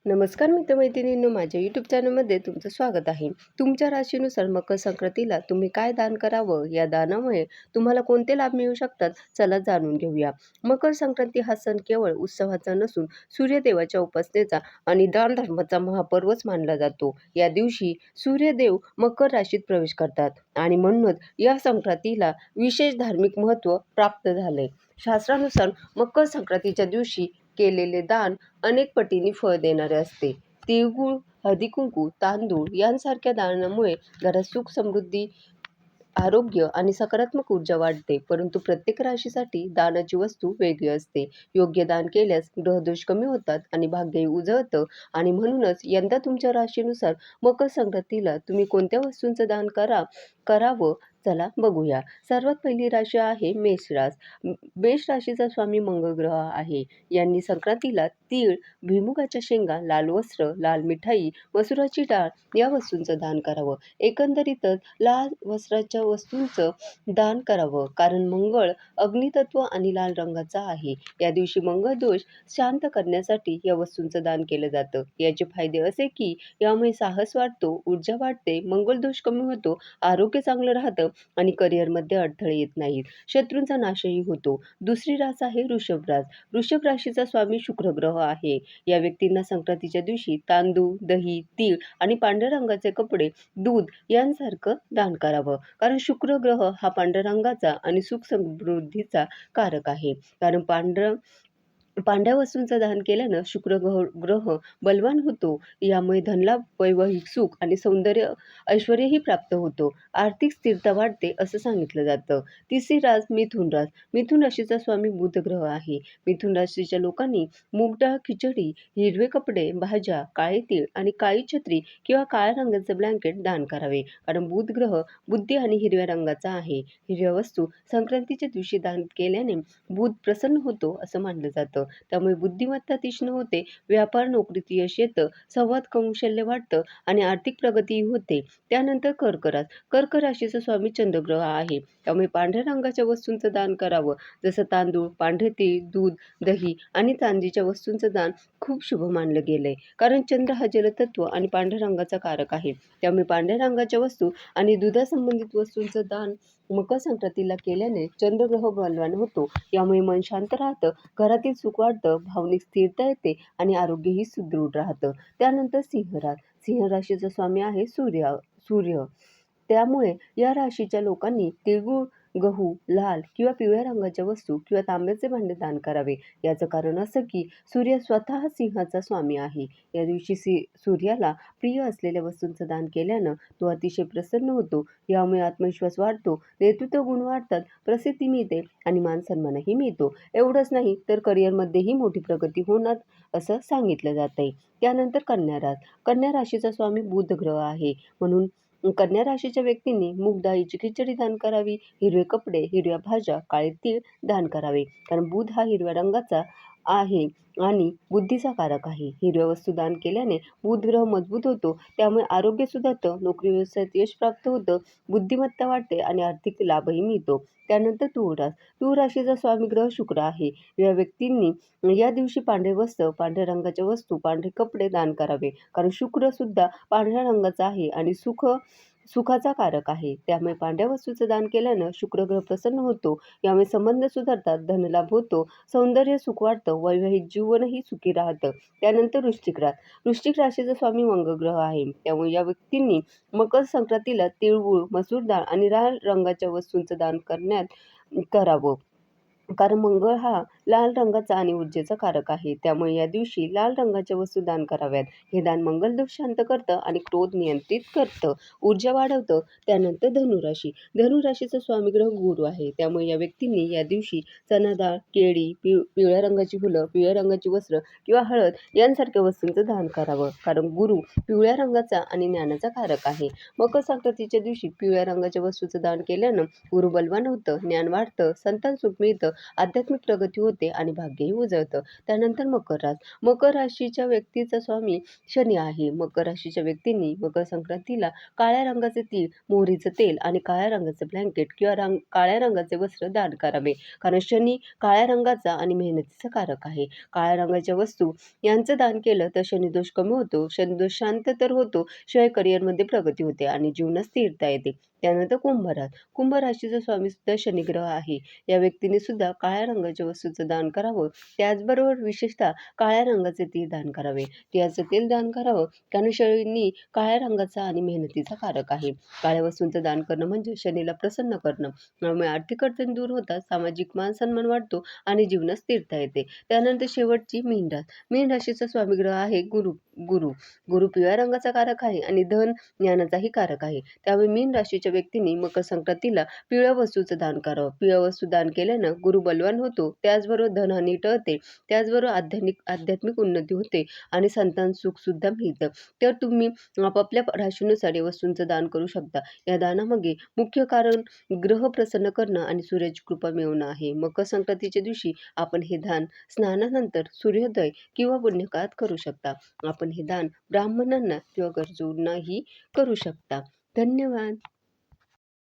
नमस्कार मित्रमैत्रिणींनो, माझ्या यूट्यूब चॅनलमध्ये तुमचं स्वागत आहे. तुमच्या राशीनुसार मकर संक्रांतीला तुम्ही काय दान करावं, या दानामुळे तुम्हाला कोणते लाभ मिळू शकतात, चला जाणून घेऊया. मकर संक्रांती हा सण केवळ उत्सवाचा नसून सूर्यदेवाच्या उपासनेचा आणि दानधर्माचा महापर्वच मानला जातो. या दिवशी सूर्यदेव मकर राशीत प्रवेश करतात आणि म्हणूनच या संक्रांतीला विशेष धार्मिक महत्त्व प्राप्त झाले. शास्त्रानुसार मकर संक्रांतीच्या दिवशी केलेले दान अनेक पटींनी फळ देणारे असते. तिळगुळ, हळदी-कुंकू, तांदूळ यांसारख्या दानामुळे घरात सुख, समृद्धी, आरोग्य आणि सकारात्मक ऊर्जा वाढते. परंतु प्रत्येक राशीसाठी दानाची वस्तू वेगळी असते. योग्य दान केल्यास ग्रहदोष कमी होतात आणि भाग्यही उजळतं. आणि म्हणूनच यंदा तुमच्या राशीनुसार मकर संक्रांतीला तुम्ही कोणत्या वस्तूंचं दान करावं, चला बघूया. सर्वात पहिली राशी आहे मेष रास. मेष राशीचा स्वामी मंगळ ग्रह आहे. यांनी संक्रांतीला तीळ, भुईमुगाच्या शेंगा, लाल वस्त्र, लाल मिठाई, मसुराची डाळ या वस्तूंचं दान करावं. एकंदरीतच लाल वस्त्राच्या वस्तूंचं दान करावं, कारण मंगळ अग्नितत्व आणि लाल रंगाचा आहे. या दिवशी मंगळ दोष शांत करण्यासाठी या वस्तूंचं दान केलं जातं. याचे फायदे असे की यामुळे साहस वाढतो, ऊर्जा वाढते, मंगळ दोष कमी होतो, आरोग्य चांगलं राहतं आणि करिअरमध्ये अडथळे येत नाहीत. शत्रूंचा नाशही होतो. दुसरी रास आहे वृषभ रास. वृषभ राशीचा स्वामी शुक्र ग्रह आहे. या व्यक्तींना संक्रांतीच्या दिवशी तांदूळ, दही, तीळ आणि पांढऱ्या रंगाचे कपडे, दूध यांसारखं दान करावं. कारण शुक्र ग्रह हा पांढऱ्या रंगाचा आणि सुख समृद्धीचा कारक आहे. कारण पांढऱ्या वस्तूंचं दान केल्यानं शुक्र ग्रह बलवान होतो. यामुळे धनलाभ, वैवाहिक सुख आणि सौंदर्य ऐश्वर्यही प्राप्त होतो. आर्थिक स्थिरता वाढते असं सांगितलं जातं. तिसरी रास मिथुन रास. मिथुन राशीचा स्वामी बुध ग्रह आहे. मिथुन राशीच्या लोकांनी मूग डाळ, खिचडी, हिरवे कपडे, भाज्या, काळे तीळ आणि काळी छत्री किंवा काळ्या रंगाचे ब्लँकेट दान करावे. कारण बुध ग्रह बुद्धी आणि हिरव्या रंगाचा आहे. हिरव्या वस्तू संक्रांतीच्या दिवशी दान केल्याने बुध प्रसन्न होतो असं मानलं जातं. त्यामुळे बुद्धिमत्ता तीक्ष्ण होते, व्यापार नोकरीत यश येतं, संवाद कौशल्य वाढतं आणि आर्थिक प्रगतीही होते. त्यानंतर कर्क रास. कर्क राशीचा स्वामी चंद्रग्रह आहे. त्यामुळे पांढऱ्या रंगाच्या वस्तूंचं दान करावं, जसं तांदूळ, पांढरे तीळ, दूध, दही आणि चांदीच्या वस्तूंचं दान खूप शुभ मानलं गेलंय. कारण चंद्र हा जलतत्व आणि पांढऱ्या रंगाचा कारक आहे. त्यामुळे पांढऱ्या रंगाच्या वस्तू आणि दुधासंबंधित वस्तूंचं दान मकर संक्रांतीला केल्याने चंद्रग्रह बलवान होतो. यामुळे मन शांत राहतं, घरातील सुख वाढतं, भावनिक स्थिरता येते आणि आरोग्यही सुदृढ राहतं. त्यानंतर सिंह रास. सिंह राशीचा स्वामी आहे सूर्य. त्यामुळे या राशीच्या लोकांनी तिळगुळ, गहू, लाल किंवा पिवळ्या रंगाच्या वस्तू किंवा तांब्याचे भांडे दान करावे. याचं कारण असं की सूर्य स्वतः सिंहाचा स्वामी आहे. या दिवशी सूर्याला प्रिय असलेल्या वस्तूंचं दान केल्यानं तो अतिशय प्रसन्न होतो. यामुळे आत्मविश्वास वाढतो, नेतृत्व गुण वाढतात, प्रसिद्धी मिळते आणि मानसन्मानही मिळतो. एवढंच नाही तर करिअरमध्येही मोठी प्रगती होणार असं सांगितलं जातंय. त्यानंतर कन्या रास. कन्या राशीचा स्वामी बुध ग्रह आहे. म्हणून कन्या राशीच्या व्यक्तींनी मूग डाळीची खिचडी दान करावी, हिरवे कपडे, हिरव्या भाज्या, काळे तीळ दान करावे. कारण बुध हा हिरव्या रंगाचा आहे आणि बुद्धीचा कारक आहे. हिरव्या वस्तू दान केल्याने बुध ग्रह मजबूत होतो. त्यामुळे आरोग्य सुधारतं, नोकरी व्यवसायात यश प्राप्त होतं, बुद्धिमत्ता वाढते आणि आर्थिक लाभही मिळतो. त्यानंतर तुळ रास. तुळ राशीचा स्वामी ग्रह शुक्र आहे. या व्यक्तींनी या दिवशी पांढरे वस्त्र, पांढऱ्या रंगाच्या वस्तू, पांढरे कपडे दान करावे. कारण शुक्र सुद्धा पांढऱ्या रंगाचा आहे आणि सुखाचा कारक आहे. त्यामुळे पांढऱ्या वस्तूचं दान केल्यानं शुक्र ग्रह प्रसन्न होतो. यामुळे संबंध सुधारतात, धनलाभ होतो, सौंदर्य सुख वाढतं, वैवाहिक जीवनही सुखी राहतं. त्यानंतर वृश्चिक रास. वृश्चिक राशीचा स्वामी मंगळ ग्रह आहे. त्यामुळे या व्यक्तींनी मकर संक्रांतीला तिळगुळ, मसूर डाळ आणि लाल रंगाच्या वस्तूंचं दान करावं. कारण मंगळ हा लाल रंगाचा आणि ऊर्जेचा कारक आहे. त्यामुळे या दिवशी लाल रंगाच्या वस्तू दान कराव्यात. हे दान मंगल दोष शांत करतं आणि क्रोध नियंत्रित करतं, ऊर्जा वाढवतं. त्यानंतर धनुराशी. धनुराशीचा स्वामी ग्रह गुरु आहे. त्यामुळे या व्यक्तींनी या दिवशी चणा डाळ, केळी, पिवळ्या रंगाची फुलं, पिवळ्या रंगाची वस्त्र किंवा हळद यांसारख्या वस्तूंचं दान करावं. कारण गुरु पिवळ्या रंगाचा आणि ज्ञानाचा कारक आहे. मकर संक्रांतीच्या दिवशी पिवळ्या रंगाच्या वस्तूचं दान केल्यानं गुरु बलवान होतं, ज्ञान वाढतं, संतान सुख मिळतं आध्यात्मिक प्रगती होते आणि भाग्यही उजळतं. त्यानंतर मकर राशीच्या व्यक्तीचा स्वामी शनी आहे. मकर राशीच्या व्यक्तींनी मकर संक्रांतीला काळ्या रंगाचे तीळ, मोहरीचं तेल आणि काळ्या रंगाचं ब्लँकेट किंवा काळ्या रंगाचे वस्त्र दान करावे. कारण शनी काळ्या रंगाचा आणि मेहनतीचा कारक आहे. काळ्या रंगाच्या वस्तू यांचं दान केलं तर शनिदोष कमी होतो, शनिदोष शांत तर होतो, शिवाय करिअरमध्ये प्रगती होते आणि जीवनात स्थिरता येते. त्यानंतर कुंभ राशीचा स्वामी सुद्धा शनिग्रह आहे. या व्यक्तीने सुद्धा काळ्या रंगाच्या वस्तूचं दान करावं. त्याचबरोबर विशेषतः काळ्या रंगाचे तीळ दान करावे. तिळाचं तेल दान करावं, कारण शनी काळ्या रंगाचा आणि मेहनतीचा कारक आहे. काळ्या वस्तूंचं दान करणं म्हणजे शनीला प्रसन्न करणं. त्यामुळे आर्थिक अडचणी दूर होतात, सामाजिक मान-सन्मान वाढतो आणि जीवनात स्थिरता येते. त्यानंतर शेवटची मीन राशीचा स्वामी ग्रह आहे गुरु. गुरु पिवळ्या रंगाचा कारक आहे आणि धन, ज्ञानाचाही कारक आहे. त्यामुळे मीन राशीच्या व्यक्तींनी मकर संक्रांतीला पिवळ्या वस्तूचं दान करावं. पिवळ्या वस्तू दान केल्यानं गुरु बलवान होतो, त्याचबरोबर धनहानी टळते, त्याचबरोबर आध्यात्मिक उन्नती होते आणि संतान सुखसुद्धा मिळतं. तर तुम्ही आपापल्या राशीनुसार या वस्तूंचं दान करू शकता. या दानामागे मुख्य कारण ग्रह प्रसन्न करणं आणि सूर्याची कृपा मिळवणं आहे. मकर संक्रांतीच्या दिवशी आपण हे दान स्नानानंतर सूर्योदय किंवा पुण्यकाळात करू शकता. आपण हे दान ब्राह्मणांना किंवा गरजूंनाही करू शकता. धन्यवाद.